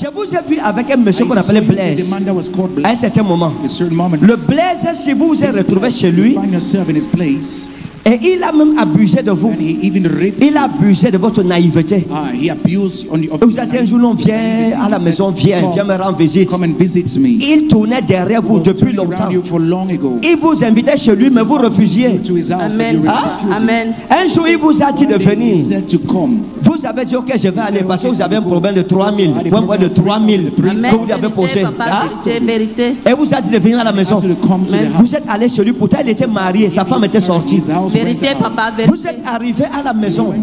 Je vous ai vu avec un monsieur qu'on appelait Blaise. À un certain moment. Le Blaise, si vous vous êtes retrouvé chez lui, et il a même abusé de vous. Il a abusé de votre naïveté. Vous avez dit un jour, non, viens à la maison, viens me rendre visite. Il tournait derrière vous depuis longtemps. Il vous invitait chez lui, mais vous refusiez. Amen. Amen. Un jour, il vous a dit de venir. Vous avez dit, ok, je vais aller parce que vous avez un problème de 3000. Un problème de 3000 que vous lui avez posé. Vérité. Et vous a dit de venir à la maison. Vous êtes allé chez lui, pourtant il était marié, sa femme était sortie. Vérité, papa, vérité. Vous êtes arrivé à la maison.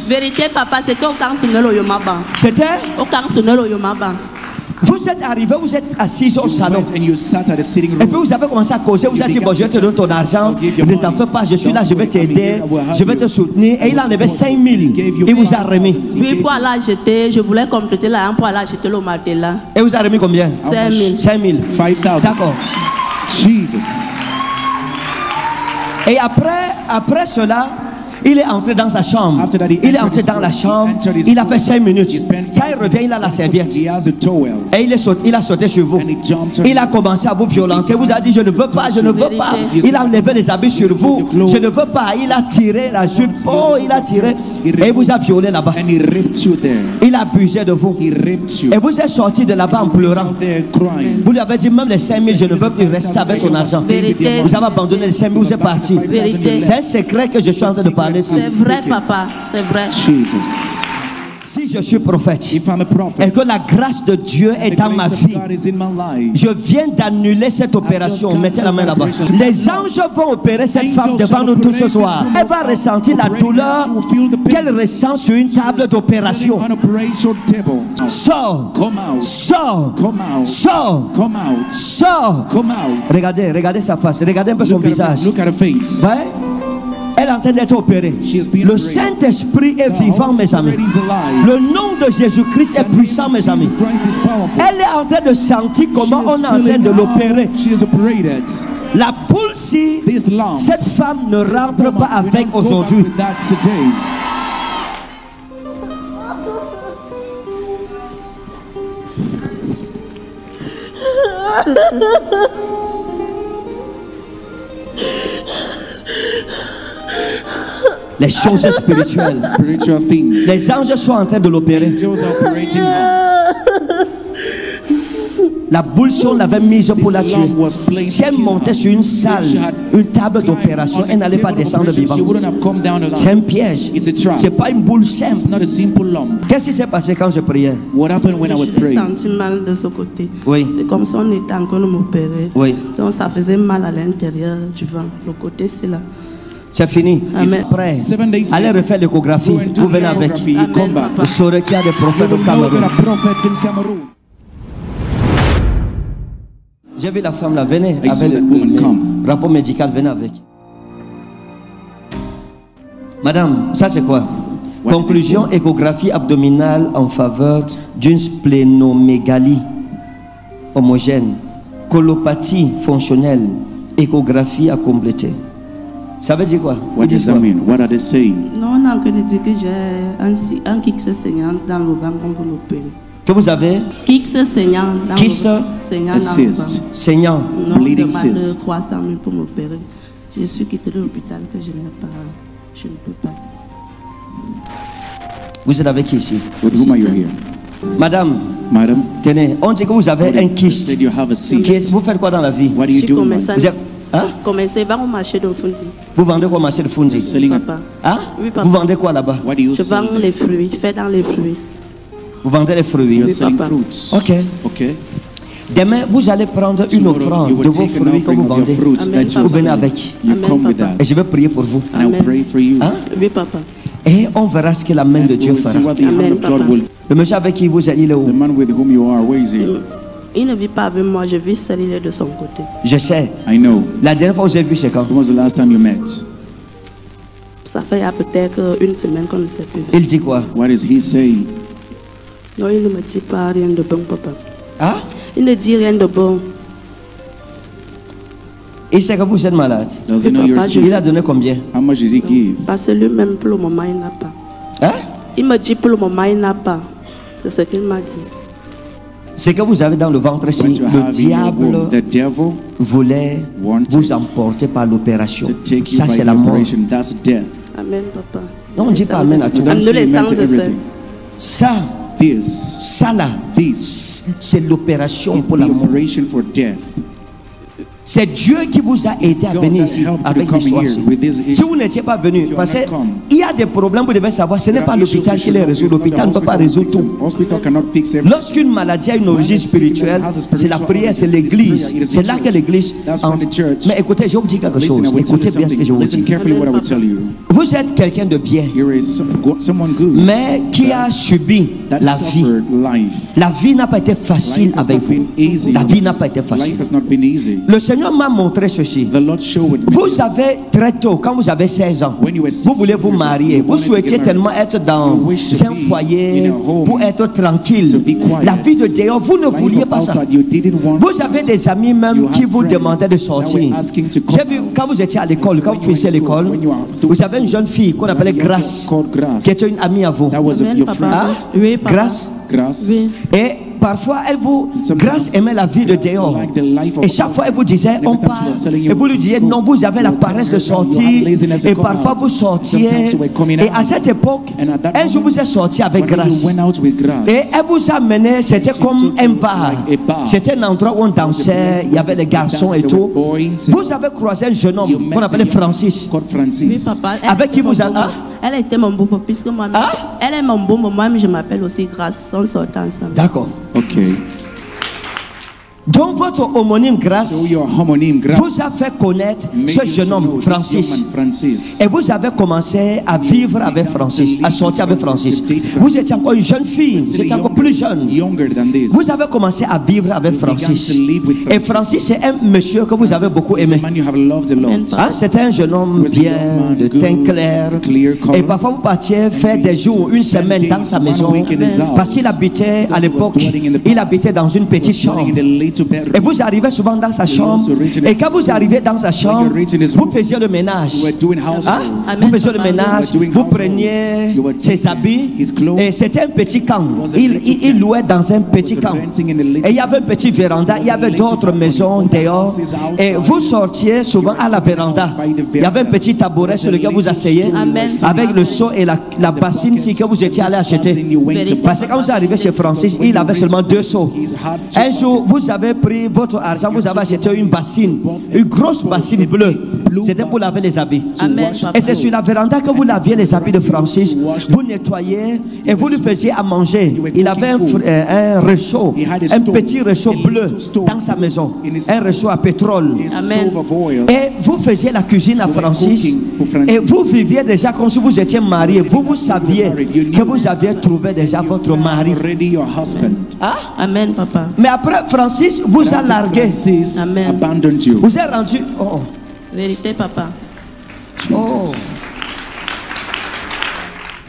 Vérité, papa, c'était au Kansonel au Yomaba. C'était au Kansonel au Yomaba. Vous êtes arrivé, vous êtes assis au salon. Et puis vous avez commencé à causer. Vous avez dit, bon, je vais te donner ton argent. Ne t'en fais pas, je suis là, je vais t'aider. Je vais te soutenir. Et il en avait 5000. Il vous a remis. Oui, pour aller acheter, je voulais compléter l'argent pour aller acheter le matelas. Et vous a remis combien? 5000. 5000. D'accord. Jesus. Et après cela, il est entré dans sa chambre. Il est entré dans la chambre. Il a fait 5 minutes. Quand il revient, il a la serviette. Et il a sauté sur vous. Il a commencé à vous violenter. Vous a dit, je ne veux pas, je ne veux pas. Il a enlevé les habits sur vous. Je ne veux pas. Il a tiré la jupe. Oh, il a tiré. Et il vous a violé là-bas. Il a abusé de vous. Et vous êtes sorti de là-bas en pleurant. Vous lui avez dit, même les 5000, je ne veux plus rester avec ton argent. Vous avez abandonné les 5000, vous êtes parti. C'est un secret que je suis en train de parler. C'est vrai, papa, c'est vrai. Jesus. Si je suis prophète et que la grâce de Dieu est dans ma vie, je viens d'annuler cette opération. Mettez la main là-bas. Les anges vont opérer cette femme devant nous tous ce soir. Elle va ressentir la douleur qu'elle ressent sur une table d'opération. Sors, sors, sors, sors. Regardez sa face, regardez un peu son visage. Ouais? Elle est en train d'être opérée. Le Saint-Esprit est vivant, mes amis. Le nom de Jésus-Christ est puissant, mes amis. Elle est en train de sentir comment on est en train de l'opérer. La poule-ci, cette femme ne rentre pas avec aujourd'hui. Les choses spirituelles, les anges sont en train de l'opérer. La boule, si on l'avait mise pour la tuer, si elle montait sur une salle, une table d'opération, elle n'allait pas descendre vivante. C'est un piège. C'est pas une boule simple. Qu'est-ce qui s'est passé quand je priais? J'ai senti mal de ce côté. Oui. Et comme ça, on était encore m'opérer. Oui. Donc ça faisait mal à l'intérieur du ventre. Le côté, c'est là. C'est fini. Prêt. Allez refaire l'échographie. Vous venez avec. Vous saurez qu'il y a des prophètes au Cameroun. J'ai vu la femme là. Venez avec le rapport médical. Venez avec. Madame, ça c'est quoi? Conclusion, échographie abdominale en faveur d'une splénomégalie homogène. Colopathie fonctionnelle. Échographie à compléter. Ça veut dire quoi? What does that mean? What are they saying? Non, on a que de dire que j'ai un kyste saignant dans le ventre quand vous l'opérez. Que vous avez? Kyste saignant dans le ventre. Saignant dans le ventre. Saignant. Bleeding cyst. Non, de 300 000 pour m'opérer. Je suis quitté de l'hôpital que je n'ai pas. Je ne peux pas. Vous êtes avec qui ici? With whom are you here? Madame, tenez, on dit que vous avez un kyste. Vous faites quoi dans la vie? What do you do? Hein? Vous vendez quoi, marché de Fundi? Hein? Oui, papa. Vous vendez quoi là-bas? Je vends les fruits, fait dans les fruits. Vous vendez les fruits? Oui, papa. Ok. Demain, vous allez prendre une offrande de vos fruits que vous vendez. Amen, vous venez avec. Amen, papa. Et je vais prier pour vous. Amen. Hein? Oui, papa. Et on verra ce que la main de Dieu fera. Amen, papa. Le monsieur avec qui vous êtes, il est où? Il ne vit pas avec moi, je vis seul, il est de son côté. Je sais. I know. La dernière fois que vous avez vu, c'est quand? When was the last time you met? Ça fait peut-être une semaine qu'on ne s'est plus vu. Il dit quoi? What is he saying? Non, il ne me dit pas rien de bon, papa. Hein? Il ne dit rien de bon. Il sait que vous êtes malade. Does he know you're sick? Il a donné combien? How much did he give? Parce que lui-même, pour le moment, il n'a pas. Hein? Il me dit pour le moment, il n'a pas. C'est ce qu'il m'a dit. Ce que vous avez dans le ventre, what si you le have in your diable womb, the devil voulait wanted vous emporter par l'opération. to take you Ça, by c'est la mort. operation. That's death. Amen, papa. Non, on dit pas amen à tout. Don't say amen to everything. Ça là, This c'est l'opération is pour the la mort. operation for death. C'est Dieu qui vous a aidé à God venir that ici helped you avec to come l'histoire. here with this Si vous n'étiez pas venu, you parce are not come. qu'il y a des problèmes, vous devez savoir, ce n'est pas l'hôpital qui les résout. L'hôpital ne peut pas résoudre tout. Hospital cannot fix everything. Lorsqu'une maladie a une origine spirituelle, c'est la prière, c'est l'église. C'est là que l'église entre. Mais écoutez, je vous dis quelque chose. Listen, I will tell you Écoutez bien ce que je something. vous Listen dis. carefully what I will tell you. Vous êtes quelqu'un de bien, You're someone good mais qui a subi that la vie. suffered life. La vie n'a pas été facile Life has avec not been vous. easy. La vie n'a pas été facile. Life has not been easy. Le Seigneur m'a montré ceci. The Lord showed me Vous this. avez très tôt, quand vous avez 16 ans, When you were vous voulez 16 vous years marier. old, Vous you wanted to souhaitiez get tellement married. être dans You wish to un be foyer in a home, pour être tranquille. to be quiet. La vie de dehors, vous ne Life vouliez of pas ça. outside, you didn't want Vous avez des amis You même qui had vous friends demandaient de that sortir. were asking to come J'ai vu, out. quand vous étiez à l'école, quand vous finissez l'école, vous avez une jeune fille qu'on appelait Grâce, qui était une amie à vous. That was Amen, your papa. friend. Hein? Oui, papa. Grâce. Grace. Oui. Et parfois, Grâce aimait la vie de dehors. Et chaque fois, elle vous disait, on part. Et vous lui disiez, non, vous avez la paresse de sortir. Et parfois, vous sortiez. Et à cette époque, un jour, vous êtes sorti avec Grâce. Et elle vous a mené, c'était comme un bar. C'était un endroit où on dansait, il y avait les garçons et tout. Vous avez croisé un jeune homme qu'on appelait Francis. Oui, papa. Avec qui vous avez... Hein? Elle était mon beau puisque moi, Ah? elle est mon beau, moi-même je m'appelle aussi Grâce, on sort ensemble. D'accord. Okay. Donc votre homonyme Grâce So your homonyme Grace vous a fait connaître made ce you jeune to know homme, this Francis. young man, Francis. Et vous avez commencé à vivre avec Francis, à sortir avec Francis. Vous étiez encore une jeune fille, vous étiez encore plus jeune. Younger than this. Vous avez commencé à vivre avec Francis. Et Francis, c'est un monsieur que vous avez beaucoup He's a aimé. man you have loved a lot. Hein? C'était un jeune homme bien, de teint clair. Et parfois vous partiez faire des jours, une semaine dans sa maison. Parce qu'il habitait à l'époque, il habitait dans une petite chambre. Et vous arrivez souvent dans sa chambre. Et quand vous arrivez dans sa chambre, vous faisiez le ménage. Hein? Vous faisiez le ménage, vous preniez ses habits. Et c'était un petit camp. Il louait dans un petit camp. Et il y avait un petit véranda, il y avait d'autres maisons dehors. Et vous sortiez souvent à la véranda. Il y avait un petit tabouret sur lequel vous asseyez. Avec le seau et la bassine si que vous étiez allé acheter. Parce que quand vous arrivez chez Francis, il avait seulement 2 seaux. Un jour, vous avez pris votre argent, vous avez acheté une bassine, une grosse bassine bleue. C'était pour laver les habits. Amen, Et c'est sur la véranda que vous laviez les habits de Francis. Vous nettoyez et vous lui faisiez à manger. Il avait un réchaud, un petit réchaud bleu dans sa maison. Un réchaud à pétrole. Amen. Et vous faisiez la cuisine à Francis. Et vous viviez déjà comme si vous étiez marié. Vous saviez que vous aviez trouvé déjà votre mari. Already your husband. Hein? Amen, papa. Mais après, Francis vous a largué. Francis Amen. abandoned you. Vous êtes rendu. Oh. Vérité, papa. Oh.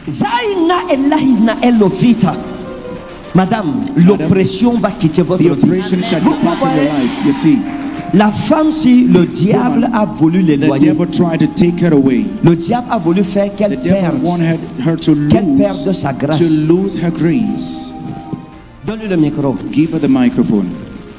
Zaina Elahina Elovita. Madame, l'oppression va quitter votre The vie. operation shall Vous depart from voyez, your life. You see, la femme, si le diable a voulu the l'éloigner, devil tried to take her away. le diable a voulu faire The qu'elle devil perde. wanted her to Qu'elle perde lose, sa grâce. to lose her grace. Donne-lui le micro. Give her the microphone.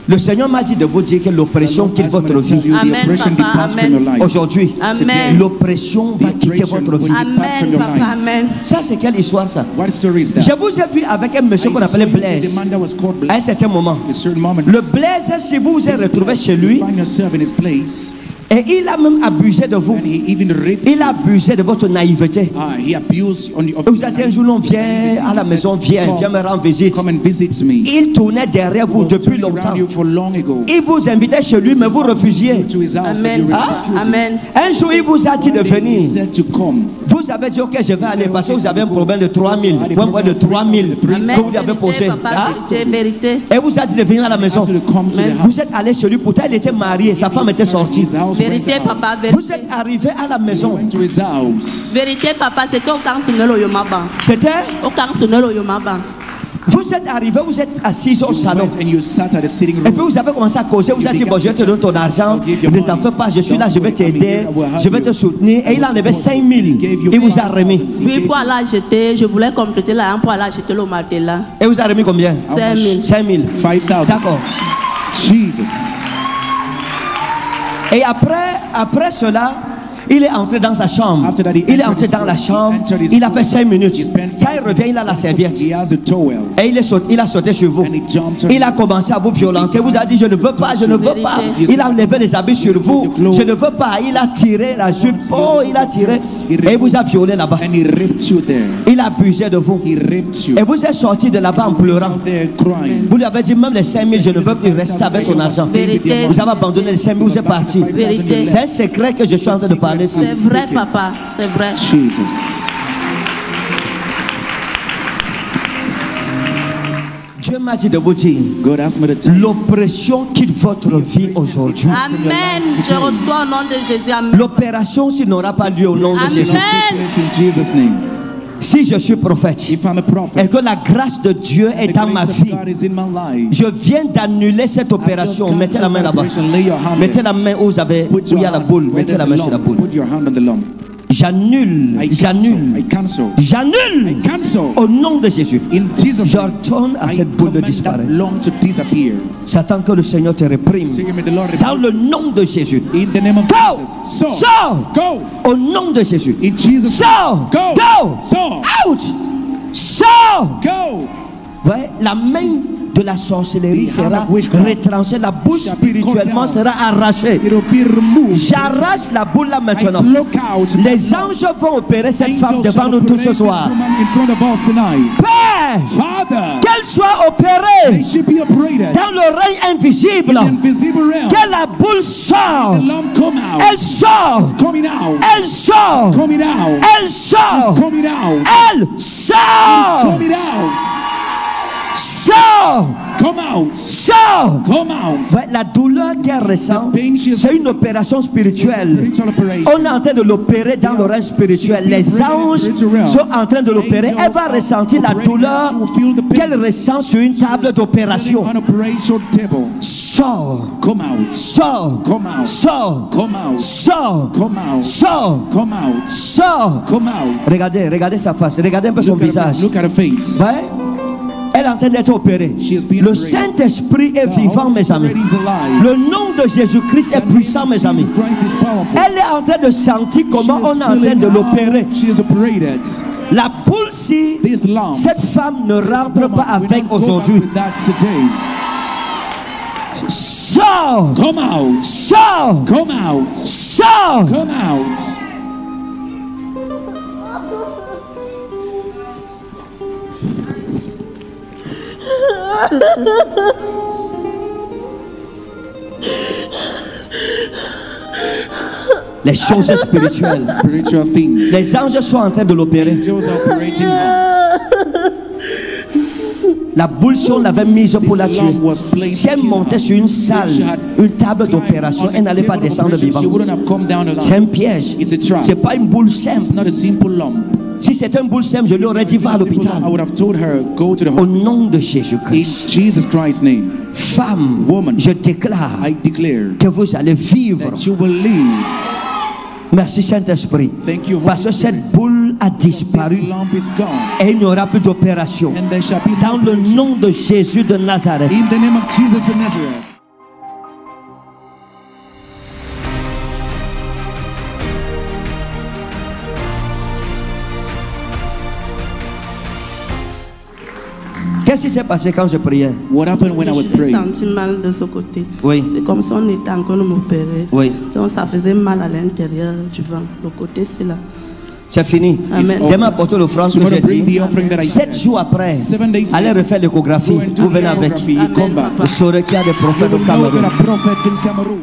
Le Seigneur m'a dit de vous dire que l'oppression quitte votre vie. The Amen, oppression Papa, departs from amen. your life. Aujourd'hui, Amen. l'oppression va quitter votre vie. Amen, papa, amen. Ça, c'est quelle histoire ça? What story is Je that? vous ai vu avec un monsieur qu'on appelait Blaise. The man that was called À un Blaise. certain moment. At a certain moment, Le Blaise, si vous vous êtes retrouvé chez lui, find yourself in his place, et il a même abusé de vous. and he even raped. Il a abusé de votre naïveté. He abused on the. Et vous avez dit un jour, non, viens à la maison, viens me rendre visite. Come and visit me. Il tournait derrière vous Was depuis turning longtemps. around you for long ago. Il vous invitait chez lui, mais vous refusiez. To his house, but Amen, you were papa. refusing. Amen. Un jour, il vous a dit de He venir. said to come. Vous avez dit, ok, je vais aller parce que vous avez un problème de 3000. Un problème de 3000 Amen. que vous lui avez posé. Vérité, papa, Hein? vérité, vérité. Et vous a dit de venir à la maison. Asked you to come to the Amen. house. Vous êtes allé chez lui, pourtant il était marié, sa femme était sortie. His house, went Vérité, out. papa, Vous vérité. êtes arrivé à la maison. Went to his house. Vérité, papa, c'était au Kansonelo Yomaba. C'était, Au Kansonelo Yomaba. vous Vous êtes arrivé, vous êtes assis au salon. And you sat at the sitting Et puis room. vous avez commencé à causer, vous avez dit, bon, je vais te donner ton argent, ne t'en fais pas, je suis là, je vais t'aider, je vais te soutenir. Et il a enlevé 5 000, il vous a remis. Oui, pour aller acheter, je voulais compléter l'argent pour aller acheter le matelas. Et vous a remis combien? 5 000. 5 000. 5,000. D'accord. Jesus. Et après cela, il est entré dans sa chambre. After that, he Il est entered entré his dans room. la chambre. He entered his Il a room. fait 5 minutes. He spent Quand il revient, il a la serviette. He has a towel. Et il a sauté sur vous. And he jumped on Il a commencé à vous violenter. Vous a dit, je ne veux pas, je ne veux pas. Il a enlevé les habits sur vous. Je ne veux pas. Il a tiré la jupe. Oh, il a tiré. Et il vous a violé là-bas. And he raped you there. Il a abusé de vous. He raped you. Et vous êtes sorti de là-bas en pleurant. Out there crying. Vous lui avez dit, même les 5 000, je ne veux plus rester avec ton argent. Vérité. Vous avez abandonné les 5 000, vous êtes parti. Vérité. C'est un secret que je suis en train de parler. C'est vrai, papa. C'est vrai. Jesus. Dieu m'a dit de vous dire, God asked me to tell you. l'oppression quitte votre vie aujourd'hui. Amen. Je reçois au nom de Jésus. Amen. L'opération s'il n'aura pas lieu au nom de Amen. Jésus. Take place in Jesus' name. Si je suis prophète If I'm a et prophet, que la grâce de Dieu est the dans ma grace of vie, God is in my life. je viens d'annuler cette opération. Mettez la main là-bas. Lay your hand Mettez there. la main où Put il y a la boule. where Mettez there's la a main sur la lump. boule. Put your hand on the lump. J'annule. I J'annule. cancel. J'annule. Cancel. Au nom de Jésus. In Jesus' Je name, retourne à I cette boule de command that disparaître. lump to disappear. Satan, que le Seigneur te réprime. Say, may the Lord Dans rebuke le nom de Jésus. in the name of Go! Jesus. So, Sors! go. Au nom de Jésus. In Jesus' Sors! name. Go. Go! Sors. Out! Sors! Go. Ouais, la main de la sorcellerie The hand sera of witchcraft retranchée, la boule shall be spirituellement cut down. sera arrachée. It will be removed. J'arrache la boule là I maintenant. block out. Les anges vont opérer cette femme Angels devant shall nous tous ce operate soir. this woman in front of us tonight. Père, Father, qu'elle soit opérée they should be operated dans le règne invisible. in the invisible realm. Que la boule sorte. The lump come out. Elle sort. Coming out. Elle sort. Coming out. Elle sort. Coming out. Elle sort. Coming out. Sort. Come out. Sort. Come out. Ouais, la douleur qu'elle ressent, Pain she is c'est une opération spirituelle. spiritual operation. On est en train de l'opérer dans le règne spirituel. Les anges sont en train de l'opérer. Elle va ressentir la douleur qu'elle ressent sur une table d'opération. On operation table. Sors. Come out. Sors. Come out. Sors. Come out. Sors. Come out. Sors. Come out. Sors. Come out. Regardez sa face. Regardez un peu son Look at her visage. face. Look at her face. Ouais. Elle est en train d'être opérée. She has been Le operated. Saint-Esprit est vivant, mes amis. Already is alive. Le nom de Jésus-Christ est puissant, mes amis. Jesus Christ is powerful. Elle est en train de sentir comment She is on est en train feeling de how l'opérer. She is operated. La boule, si This lump. cette femme ne rentre woman pas will avec not go aujourd'hui, back with that today. sors, Come out. sors, Come out. sors. Come out. Les choses spirituelles. Spiritual things. Les anges sont en train de l'opérer. Angels are operating her. La boule, si on l'avait mise pour la This tuer, lump was placed si elle to kill montait her. sur une salle, If she had une table climbed d'opération, on elle the n'allait pas table of descendre operation, vivante. she wouldn't have come down alive. C'est un piège. It's a trap. C'est pas une boule simple. It's not a simple lump. Si c'était une boule simple, je lui aurais dit va à Simple lump, I l'hôpital. would have told her, go to the Au hospital. nom de In Jésus-Christ. Jesus Christ's name, Femme, Woman. je déclare I declare que vous allez vivre. that you will live. Merci Saint-Esprit. Thank you, Holy Parce que Spirit. cette boule a disparu This lump is gone. et il n'y aura plus d'opération. And there shall be no Dans le operation. nom de Jésus de Nazareth. In the name of Jesus of Nazareth. Qu'est-ce qui s'est passé quand je priais? What happened when I was Je me praying? sentais mal de ce côté. Oui. Et comme si on était encore de m'opérer. Oui. Donc ça faisait mal à l'intérieur du ventre. Le côté, c'est là. C'est fini. Amen. Demain, apportez l'offrande que Tomorrow j'ai bring dit. the offering that I 7 said. jours après, 7 days allez later, refaire l'échographie. go and do Vous the venez avec. echography. You Amen, come back. papa. Vous saurez qu'il y a des You prophètes au will know there Cameroun. are prophets in Cameroon.